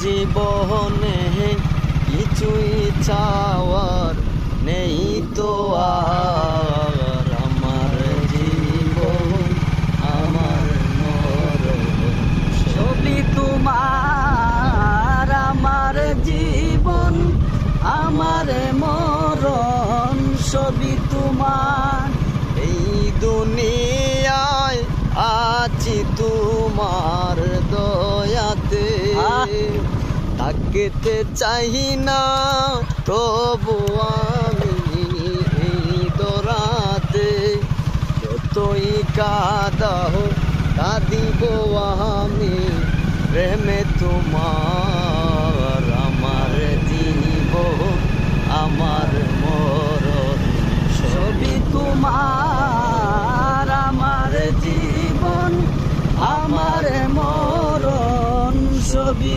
জীবনে কিছুই চাওয়ার নেই তো আর। আমার জীবন আমার মরণ ছবি তোমার, আমার জীবন আমার মরণ ছবি তোমার। এই দুনিয়ায় আছি তোমার দয়াতে, থাকতে চাই না প্রভু আমি এই দরাতে। যতই কাঁদাও কাঁদিব আমি প্রেমে তোমার। আমার জীবন আমার মরণ ছবি তোমার, আমার জীবন আমার মরণ ছবি।